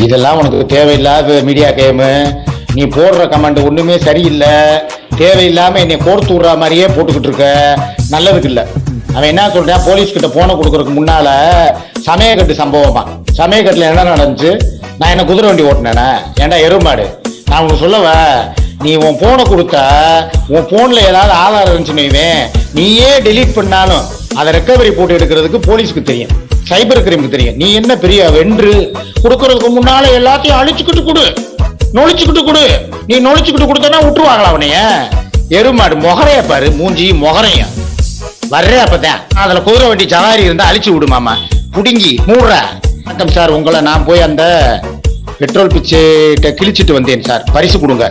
இதெல்லாம் உனக்கு தேவையில்லாத மீடியா கேமு. நீ போடுற கமெண்ட் ஒண்ணுமே சரியில்லை. தேவையில்லாம என்னை கோர்த்து விடுற மாதிரியே போட்டுக்கிட்டு இருக்க. நல்லதுக்கு இல்லை. அவன் என்ன சொல்றான், போலீஸ் கிட்ட போனை கொடுக்கறதுக்கு முன்னால சமயக்கட்டு சம்பவமா. சமயக்கட்டுல என்ன நடந்துச்சு? நான் என்ன குதிரை வண்டி ஓட்டினேனா? ஏன்டா எருமாடு, நான் உனக்கு சொல்லவ, நீ உன் போனை கொடுத்தா உன் போன்ல ஏதாவது ஆதாரம் இருந்துச்சுன்னு நீயே டெலீட் பண்ணாலும் அதை ரெக்கவரி போட்டு எடுக்கிறதுக்கு போலீஸ்க்கு தெரியும், சைபர் கிரைமுக்கு தெரியும். நீ என்ன பெரிய வென்று கொடுக்கறதுக்கு முன்னால எல்லாத்தையும் அழிச்சுக்கிட்டு கொடு, நொழிச்சுக்கிட்டு கொடு. நீ நொழிச்சுக்கிட்டு கொடுத்தனா விட்டுருவாங்களா அவனைய? எருமாடு முகரைய பாரு, மூஞ்சி முகரையும் வர்றே. அப்பதான் அதுல குதிரை வண்டி சவாரி இருந்தா அழிச்சு விடுமாமா, புடுங்கி மூடுற. வணக்கம் சார், உங்களை நான் போய் அந்த பெட்ரோல் பிச்சைட்ட கிழிச்சிட்டு வந்தேன் சார், பரிசு கொடுங்க.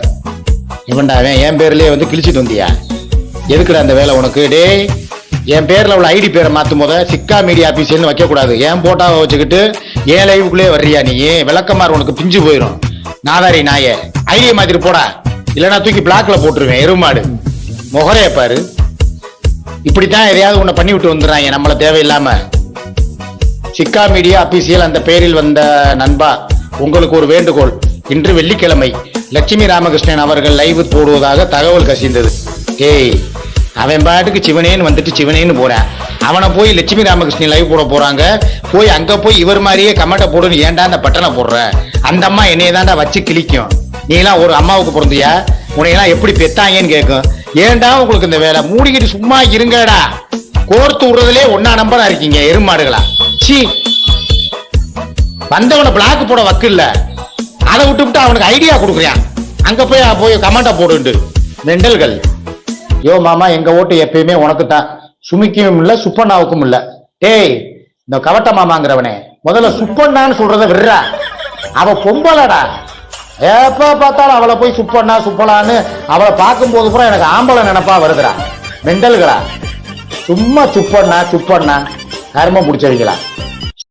இவன்டா அவன் என் பேர்லயே வந்து கிழிச்சிட்டு வந்தியா? எதுக்குடா அந்த வேலை உனக்கு? டே, என் பேர்ல உள்ள ஐடி பேரை மாத்தும் போத சிக்கா மீடியா ஆபீஸ்ன்னு வைக்க கூடாது. என் போட்டாவை வச்சுக்கிட்டு என் லைவுக்குள்ளே வர்றியா நீ? விளக்கமாறு உனக்கு பிஞ்சு போயிடும். நாதாரி நாயே, ஐடியை மாதிரி போடா, இல்லைன்னா தூக்கி பிளாக்ல போட்டுருவேன். எருமாடு முகரைய பாரு. இப்படித்தான் எதையாவது உன்னை பண்ணி விட்டு வந்துடுறாங்க நம்மள தேவையில்லாம. சிக்கா மீடியா அபிஷியல் அந்த பேரில் வந்த நண்பா, உங்களுக்கு ஒரு வேண்டுகோள். இன்று வெள்ளிக்கிழமை லட்சுமி ராமகிருஷ்ணன் அவர்கள் லைவ் போடுவதாக தகவல் கசிந்தது. ஏய், அவன் பாட்டுக்கு சிவனேன்னு வந்துட்டு சிவனேன்னு போறான். அவனை போய் லட்சுமி ராமகிருஷ்ணன் லைவ் போட போறாங்க. போய் அங்க போய் இவர் மாதிரியே கமெண்ட்டை போடுன்னு ஏன்டா அந்த பட்டனை போடுற? அந்த அம்மா என்னைய தாண்டா வச்சு கிழிக்கும். நீ எல்லாம் ஒரு அம்மாவுக்கு பிறந்தியா? உன்னையெல்லாம் எப்படி பெத்தாங்கன்னு கேட்கும். ஏன்டா உங்களுக்கு இந்த வேலை? மூடிக்கிட்டு சும்மா இருங்கடா. கோர்த்து விடுறதுலே ஒன்னா நம்பரா இருக்கீங்க எருமாடுகளா. சி, வந்தவனை பிளாக் போட வக்கு இல்ல, அதை விட்டு அவனுக்கு ஐடியா கொடுக்குறான். அங்க போய் கமெண்ட்டை போடுண்டு மெண்டல்கள். யோ மாமா, எங்க ஓட்டு எப்பயுமே உனக்கு தான். சுமிக்கும் இல்ல, சுப்பண்ணாவுக்கும் இல்ல. டேய், இந்த கவட்ட மாமாங்கிறவனே முதல்ல சுப்பண்ணான்னு சொல்றத விடுறா. அவ பொம்பளடா. எப்ப பார்த்தாலும் அவளை போய் சுப்பண்ணா சுப்பலான்னு அவளை பார்க்கும் போது கூட எனக்கு ஆம்பளை நினைப்பா வருதுடா. மெண்டல்களா, சும்மா சுப்பண்ணா சுப்பண்ணா கர்மம் பிடிச்சவங்களா.